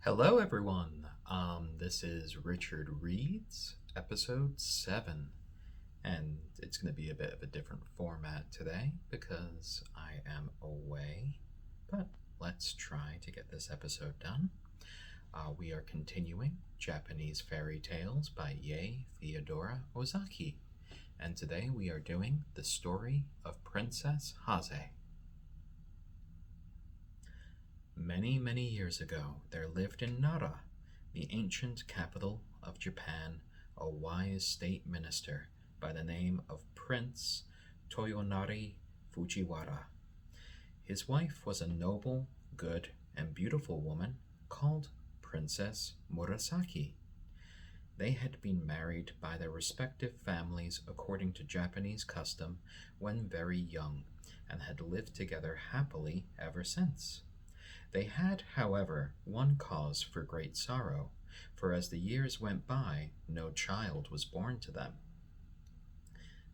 Hello, everyone. This is Richard Reads, episode 7, and it's going to be a bit of a different format today because I am away, but let's try to get this episode done. We are continuing Japanese fairy tales by Yei Theodora Ozaki, and today we are doing the story of Princess Hase. Many, many years ago, there lived in Nara, the ancient capital of Japan, a wise state minister by the name of Prince Toyonari Fujiwara. His wife was a noble, good, and beautiful woman called Princess Murasaki. They had been married by their respective families according to Japanese custom when very young, and had lived together happily ever since. They had, however, one cause for great sorrow, for as the years went by, no child was born to them.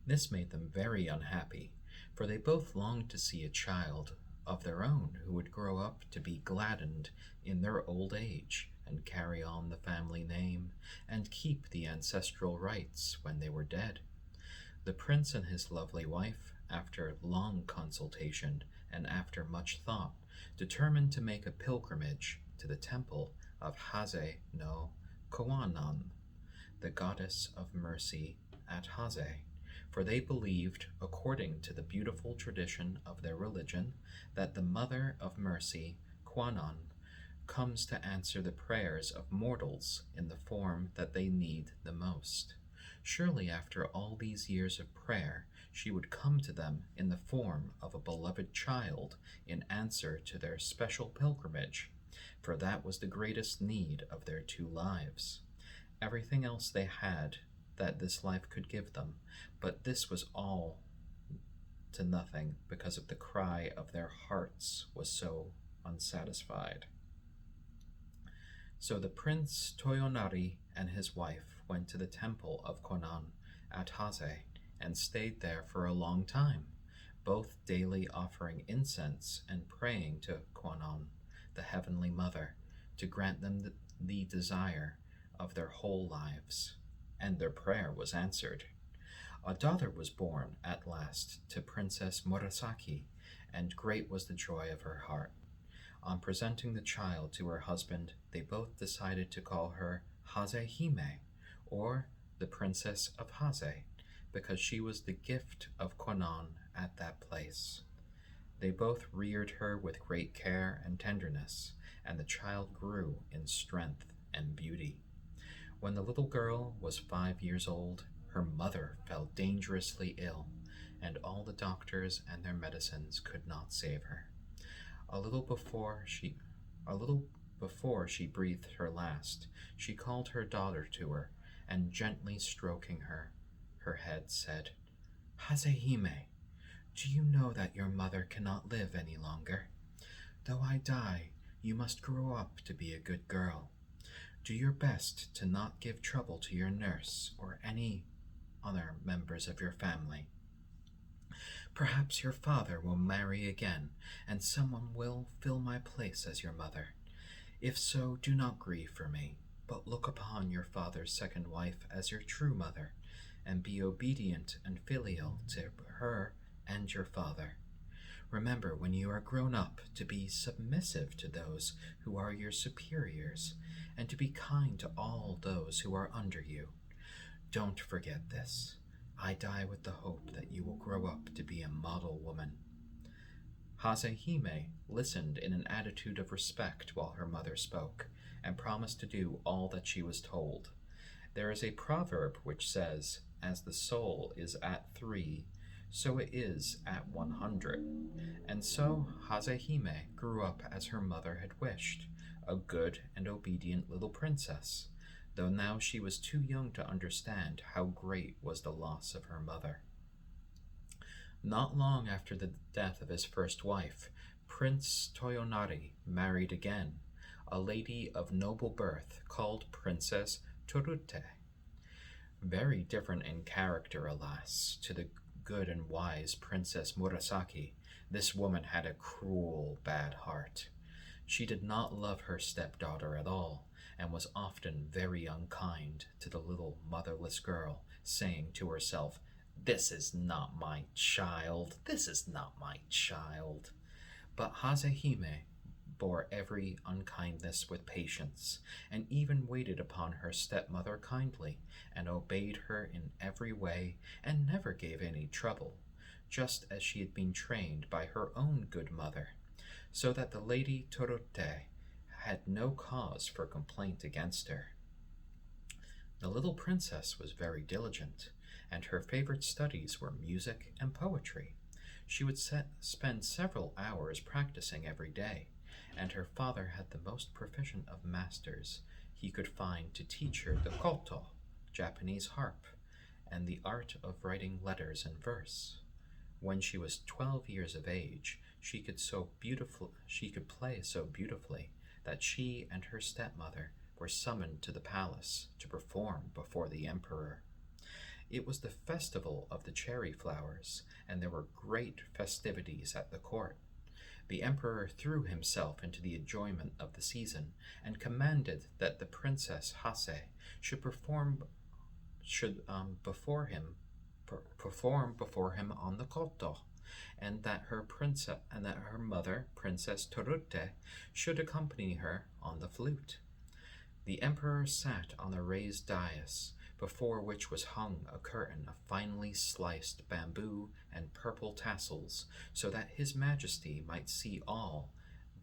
This made them very unhappy, for they both longed to see a child of their own who would grow up to be gladdened in their old age and carry on the family name and keep the ancestral rights when they were dead. The prince and his lovely wife, after long consultation and after much thought, determined to make a pilgrimage to the temple of Hase no Kwannon, the goddess of mercy at Hase, for they believed, according to the beautiful tradition of their religion, that the Mother of Mercy, Kwannon, comes to answer the prayers of mortals in the form that they need the most. Surely after all these years of prayer, she would come to them in the form of a beloved child in answer to their special pilgrimage, for that was the greatest need of their two lives. Everything else they had that this life could give them, but this was all to nothing because of the cry of their hearts was so unsatisfied. So the Prince Toyonari and his wife went to the temple of Kwannon at Hase and stayed there for a long time, both daily offering incense and praying to Kwannon, the Heavenly Mother, to grant them the desire of their whole lives. And their prayer was answered. A daughter was born at last to Princess Murasaki, and great was the joy of her heart. On presenting the child to her husband, they both decided to call her Hasehime, or the Princess of Hase, because she was the gift of Kwannon at that place. They both reared her with great care and tenderness, and the child grew in strength and beauty. When the little girl was 5 years old, her mother fell dangerously ill, and all the doctors and their medicines could not save her. A little before she breathed her last, she called her daughter to her, and gently stroking her head said, "Hasehime, do you know that your mother cannot live any longer? Though I die, you must grow up to be a good girl. Do your best to not give trouble to your nurse or any other members of your family. Perhaps your father will marry again, and someone will fill my place as your mother. If so, do not grieve for me, but look upon your father's second wife as your true mother, and be obedient and filial to her and your father. Remember, when you are grown up, to be submissive to those who are your superiors, and to be kind to all those who are under you. Don't forget this. I die with the hope that you will grow up to be a model woman." Hasehime listened in an attitude of respect while her mother spoke, and promised to do all that she was told. There is a proverb which says, "As the soul is at 3, so it is at 100. And so Hasehime grew up as her mother had wished, a good and obedient little princess, though now she was too young to understand how great was the loss of her mother. Not long after the death of his first wife, Prince Toyonari married again, a lady of noble birth called Princess Torute. Very different in character, alas, to the good and wise Princess Murasaki, this woman had a cruel, bad heart. She did not love her stepdaughter at all, and was often very unkind to the little motherless girl, saying to herself, "This is not my child, this is not my child." But Hazehime bore every unkindness with patience, and even waited upon her stepmother kindly, and obeyed her in every way, and never gave any trouble, just as she had been trained by her own good mother, so that the Lady Torote had no cause for complaint against her. The little princess was very diligent, and her favorite studies were music and poetry. She would spend several hours practicing every day, and her father had the most proficient of masters he could find to teach her the koto, Japanese harp, and the art of writing letters and verse. When she was 12 years of age, she could play so beautifully that she and her stepmother were summoned to the palace to perform before the emperor. It was the festival of the cherry flowers, and there were great festivities at the court. The emperor threw himself into the enjoyment of the season, and commanded that the Princess Hase should perform before him on the koto, and that her mother, Princess Torute, should accompany her on the flute. The emperor sat on a raised dais, before which was hung a curtain of finely sliced bamboo and purple tassels, so that his majesty might see all,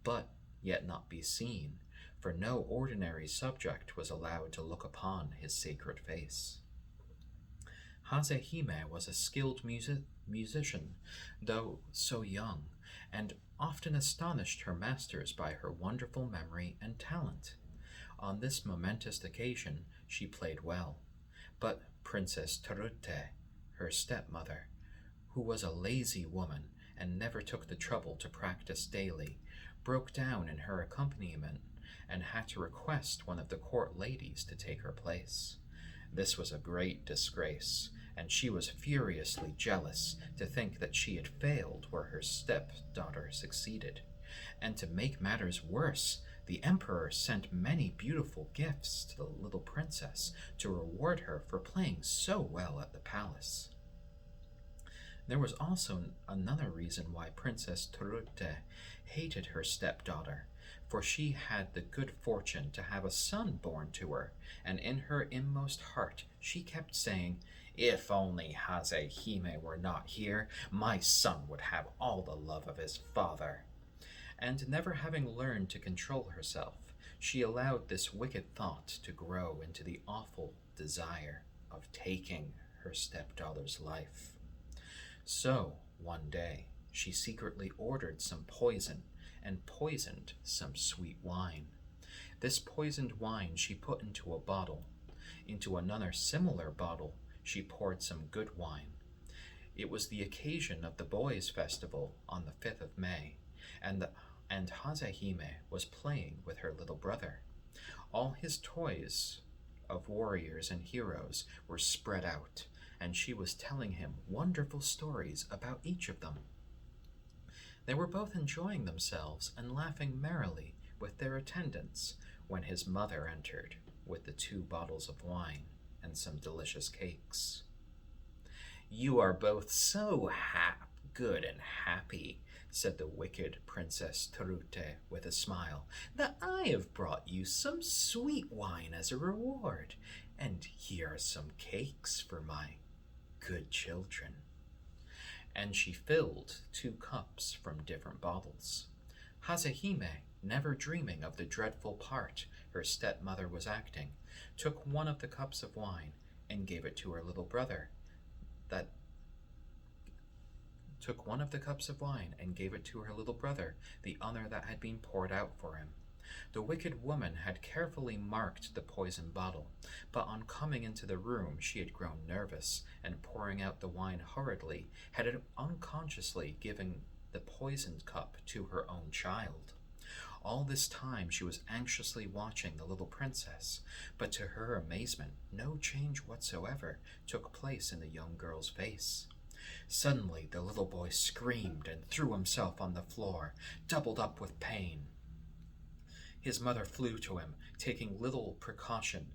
but yet not be seen, for no ordinary subject was allowed to look upon his sacred face. Hazehime was a skilled musician, though so young, and often astonished her masters by her wonderful memory and talent. On this momentous occasion she played well, but Princess Terute, her stepmother, who was a lazy woman and never took the trouble to practice daily, broke down in her accompaniment and had to request one of the court ladies to take her place. This was a great disgrace, and she was furiously jealous to think that she had failed where her stepdaughter succeeded. And to make matters worse, the emperor sent many beautiful gifts to the little princess to reward her for playing so well at the palace. There was also another reason why Princess Terute hated her stepdaughter, for she had the good fortune to have a son born to her, and in her inmost heart she kept saying, "If only Hazehime were not here, my son would have all the love of his father." And never having learned to control herself, she allowed this wicked thought to grow into the awful desire of taking her stepdaughter's life. So, one day, she secretly ordered some poison and poisoned some sweet wine. This poisoned wine she put into a bottle. Into another similar bottle she poured some good wine. It was the occasion of the boys' festival on the 5th of May, and Hazehime was playing with her little brother. All his toys of warriors and heroes were spread out, and she was telling him wonderful stories about each of them. They were both enjoying themselves and laughing merrily with their attendants when his mother entered with the 2 bottles of wine and some delicious cakes. "You are both so good and happy," said the wicked Princess Terute with a smile, "that I have brought you some sweet wine as a reward, and here are some cakes for my good children." And she filled 2 cups from different bottles. Hazehime, never dreaming of the dreadful part her stepmother was acting, took one of the cups of wine and gave it to her little brother. The other that had been poured out for him. The wicked woman had carefully marked the poison bottle, but on coming into the room she had grown nervous, and pouring out the wine hurriedly, had unconsciously given the poisoned cup to her own child. All this time she was anxiously watching the little princess, but to her amazement no change whatsoever took place in the young girl's face. Suddenly the little boy screamed and threw himself on the floor, doubled up with pain. His mother flew to him, taking little precaution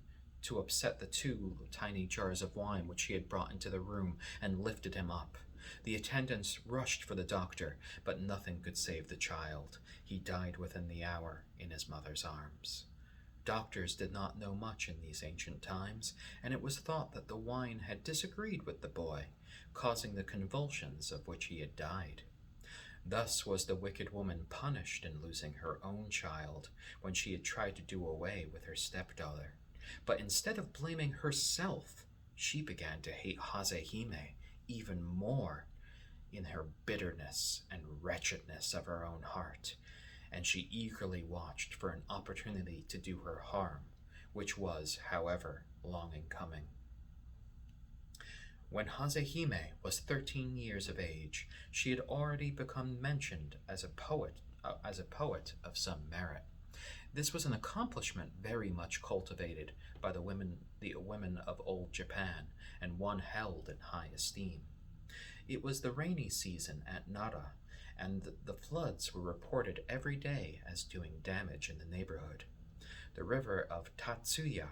to upset the two tiny jars of wine which she had brought into the room, and lifted him up. The attendants rushed for the doctor, but nothing could save the child. He died within the hour in his mother's arms. Doctors did not know much in these ancient times, and it was thought that the wine had disagreed with the boy, causing the convulsions of which he had died. Thus was the wicked woman punished in losing her own child when she had tried to do away with her stepdaughter. But instead of blaming herself, she began to hate Hazehime even more in her bitterness and wretchedness of her own heart, and she eagerly watched for an opportunity to do her harm, which was, however, long in coming. When Hazehime was 13 years of age, she had already become mentioned as a poet of some merit. This was an accomplishment very much cultivated by the women of old Japan, and one held in high esteem. It was the rainy season at Nara, and the floods were reported every day as doing damage in the neighborhood. The river of Tatsuta,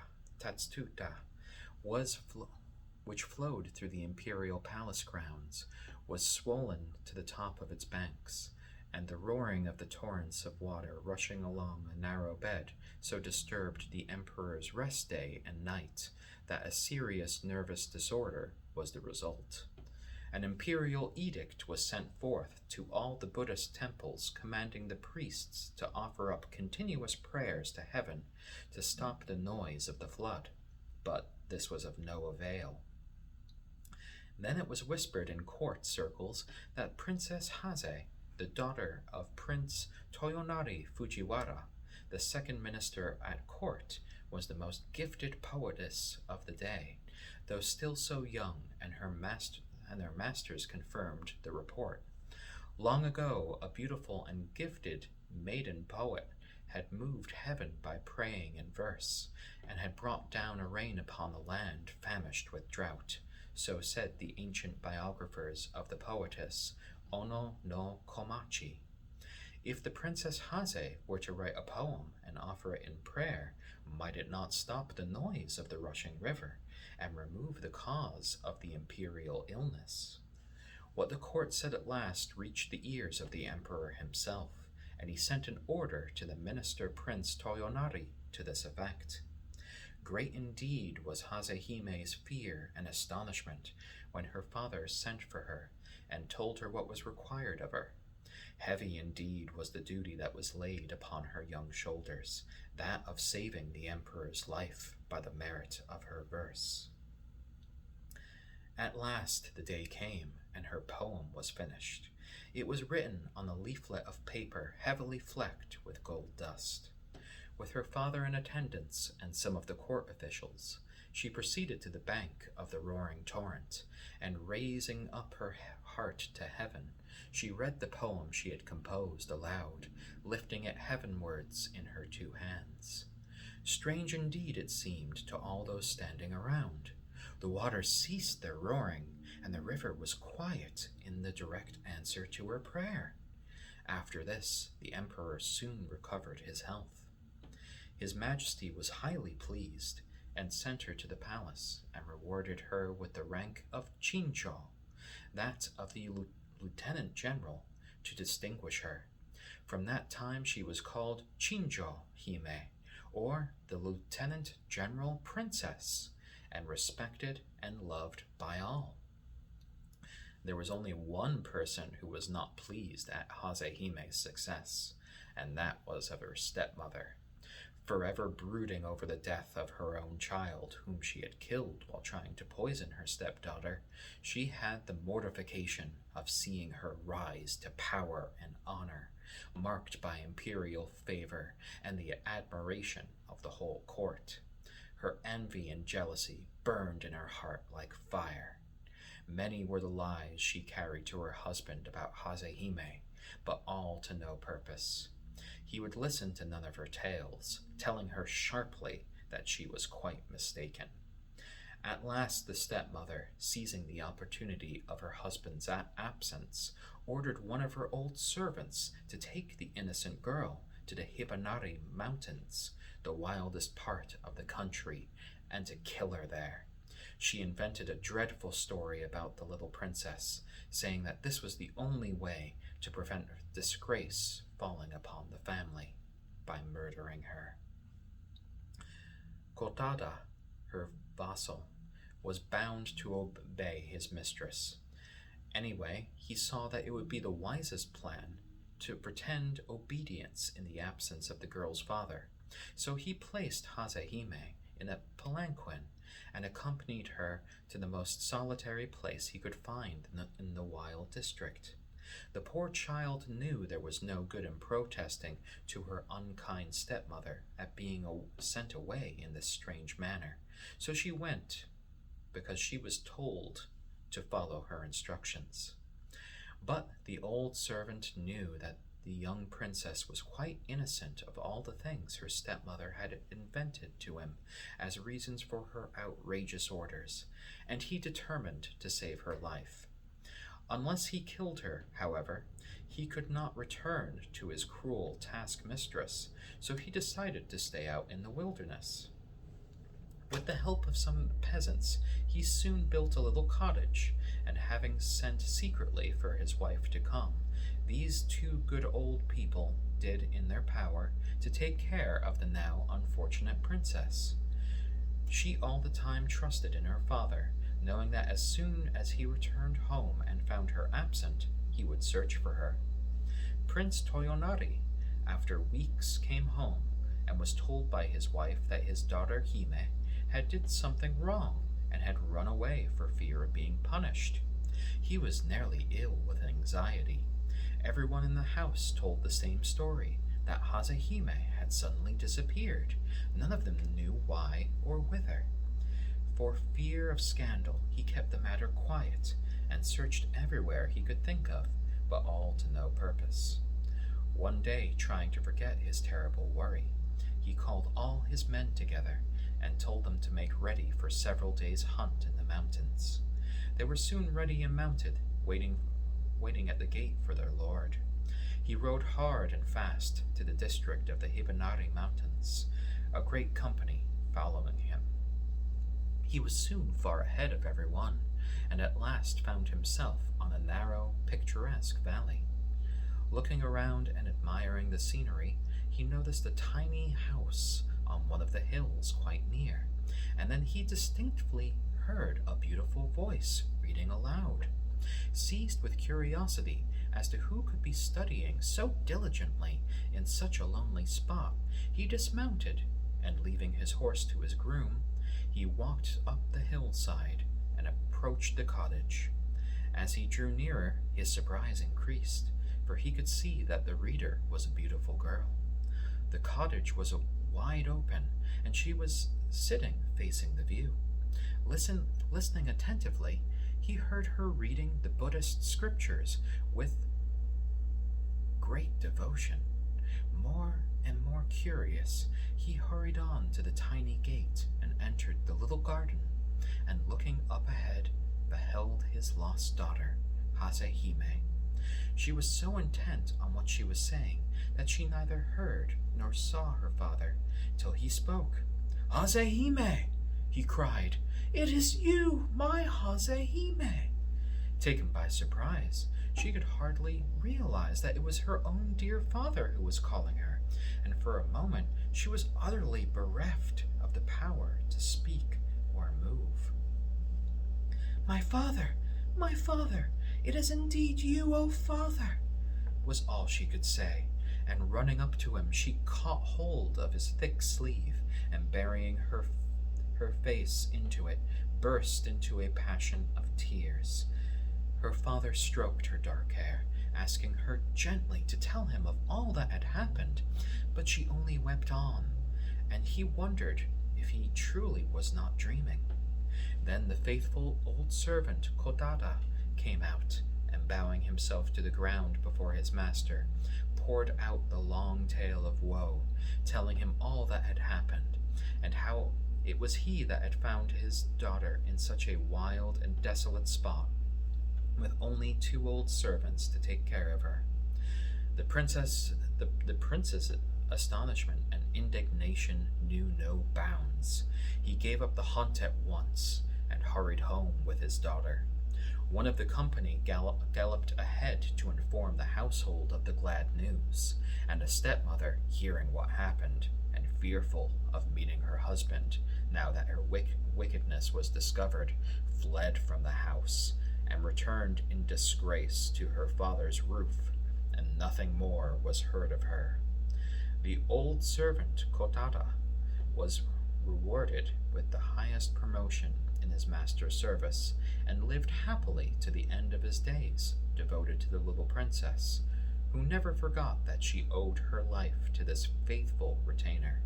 which flowed through the imperial palace grounds, was swollen to the top of its banks, and the roaring of the torrents of water rushing along a narrow bed so disturbed the emperor's rest day and night that a serious nervous disorder was the result. An imperial edict was sent forth to all the Buddhist temples, commanding the priests to offer up continuous prayers to heaven to stop the noise of the flood, but this was of no avail. Then it was whispered in court circles that Princess Hase, the daughter of Prince Toyonari Fujiwara, the second minister at court, was the most gifted poetess of the day, though still so young, and their masters confirmed the report. Long ago, a beautiful and gifted maiden poet had moved heaven by praying in verse, and had brought down a rain upon the land famished with drought. So said the ancient biographers of the poetess Ono no Komachi. If the Princess Hase were to write a poem and offer it in prayer, might it not stop the noise of the rushing river and remove the cause of the imperial illness? What the court said at last reached the ears of the emperor himself, and he sent an order to the minister Prince Toyonari to this effect. Great indeed was Hasehime's fear and astonishment when her father sent for her and told her what was required of her. Heavy indeed was the duty that was laid upon her young shoulders, that of saving the emperor's life by the merit of her verse. At last the day came, and her poem was finished. It was written on a leaflet of paper heavily flecked with gold dust. With her father in attendance and some of the court officials, she proceeded to the bank of the roaring torrent, and raising up her heart to heaven, she read the poem she had composed aloud, lifting it heavenwards in her two hands. Strange indeed it seemed to all those standing around. The waters ceased their roaring, and the river was quiet in the direct answer to her prayer. After this, the emperor soon recovered his health. His Majesty was highly pleased, and sent her to the palace, and rewarded her with the rank of Chincho, that of the lieutenant general, to distinguish her. From that time she was called Chinjo Hime, or the Lieutenant General Princess, and respected and loved by all. There was only one person who was not pleased at Hasehime's success, and that was of her stepmother. Forever brooding over the death of her own child, whom she had killed while trying to poison her stepdaughter, she had the mortification of seeing her rise to power and honor, marked by imperial favor and the admiration of the whole court. Her envy and jealousy burned in her heart like fire. Many were the lies she carried to her husband about Hazehime, but all to no purpose. He would listen to none of her tales, telling her sharply that she was quite mistaken. At last the stepmother, seizing the opportunity of her husband's absence, ordered one of her old servants to take the innocent girl to the Hibinari Mountains, the wildest part of the country, and to kill her there. She invented a dreadful story about the little princess, saying that this was the only way to prevent disgrace falling upon the family, by murdering her. Kotada, her vassal, was bound to obey his mistress. Anyway, he saw that it would be the wisest plan to pretend obedience in the absence of the girl's father, so he placed Hazehime in a palanquin and accompanied her to the most solitary place he could find in the wild district. The poor child knew there was no good in protesting to her unkind stepmother at being sent away in this strange manner, so she went because she was told to follow her instructions. But the old servant knew that the young princess was quite innocent of all the things her stepmother had invented to him as reasons for her outrageous orders, and he determined to save her life. Unless he killed her, however, he could not return to his cruel taskmistress, so he decided to stay out in the wilderness. With the help of some peasants, he soon built a little cottage, and having sent secretly for his wife to come, these two good old people did in their power to take care of the now unfortunate princess. She all the time trusted in her father, knowing that as soon as he returned home and found her absent, he would search for her. Prince Toyonari, after weeks, came home and was told by his wife that his daughter Hime had did something wrong and had run away for fear of being punished. He was nearly ill with anxiety. Everyone in the house told the same story, that Hazehime had suddenly disappeared. None of them knew why or whither. For fear of scandal, he kept the matter quiet and searched everywhere he could think of, but all to no purpose. One day, trying to forget his terrible worry, he called all his men together and told them to make ready for several days' hunt in the mountains. They were soon ready and mounted, waiting at the gate for their lord. He rode hard and fast to the district of the Hibinari Mountains, a great company following him. He was soon far ahead of everyone, and at last found himself on a narrow, picturesque valley. Looking around and admiring the scenery, he noticed a tiny house on one of the hills quite near, and then he distinctly heard a beautiful voice reading aloud. Seized with curiosity as to who could be studying so diligently in such a lonely spot, he dismounted, and leaving his horse to his groom, he walked up the hillside and approached the cottage. As he drew nearer, his surprise increased, for he could see that the reader was a beautiful girl. The cottage was wide open, and she was sitting facing the view. Listening attentively, he heard her reading the Buddhist scriptures with great devotion. More and more curious, he hurried on to the tiny gate and entered the little garden, and looking up ahead, beheld his lost daughter, Hazehime. She was so intent on what she was saying that she neither heard nor saw her father till he spoke. "Hazehime!" he cried. "It is you, my Hazehime!" Taken by surprise, she could hardly realize that it was her own dear father who was calling her, and for a moment she was utterly bereft of the power to speak or move. My father, it is indeed you, O father," was all she could say, and running up to him, she caught hold of his thick sleeve, and burying her face into it, burst into a passion of tears. Her father stroked her dark hair, asking her gently to tell him of all that had happened, but she only wept on, and he wondered if he truly was not dreaming. Then the faithful old servant Kotada came out, and bowing himself to the ground before his master, poured out the long tale of woe, telling him all that had happened, and how it was he that had found his daughter in such a wild and desolate spot, with only 2 old servants to take care of her. The princess astonishment and indignation knew no bounds. He gave up the hunt at once and hurried home with his daughter. One of the company galloped ahead to inform the household of the glad news, and the stepmother, hearing what happened, and fearful of meeting her husband, now that her wickedness was discovered, fled from the house, and returned in disgrace to her father's roof, and nothing more was heard of her. The old servant Kotada was rewarded with the highest promotion in his master's service, and lived happily to the end of his days, devoted to the little princess, who never forgot that she owed her life to this faithful retainer.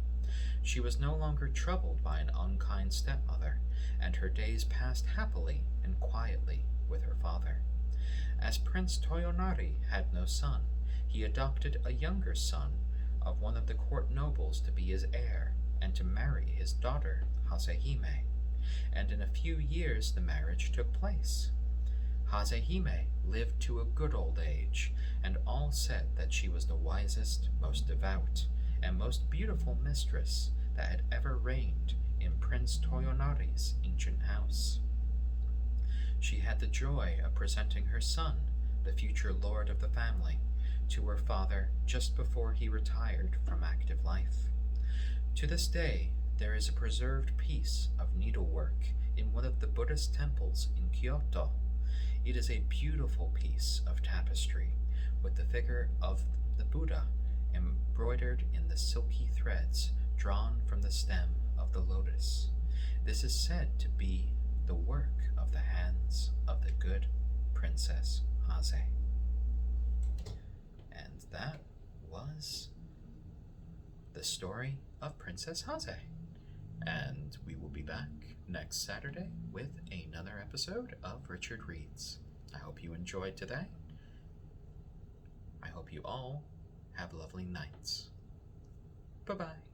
She was no longer troubled by an unkind stepmother, and her days passed happily and quietly with her father. As Prince Toyonari had no son, he adopted a younger son of one of the court nobles to be his heir, and to marry his daughter Hasehime, and in a few years the marriage took place. Hasehime lived to a good old age, and all said that she was the wisest, most devout, and most beautiful mistress that had ever reigned in Prince Toyonari's ancient house. She had the joy of presenting her son, the future lord of the family, to her father just before he retired from active life. To this day, there is a preserved piece of needlework in one of the Buddhist temples in Kyoto. It is a beautiful piece of tapestry with the figure of the Buddha embroidered in the silky threads drawn from the stem of the lotus. This is said to be the work of the hands of the good Princess Hase. And that was the story of Princess Hase. And we will be back next Saturday with another episode of Richard Reads. I hope you enjoyed today. I hope you all have lovely nights. Bye-bye.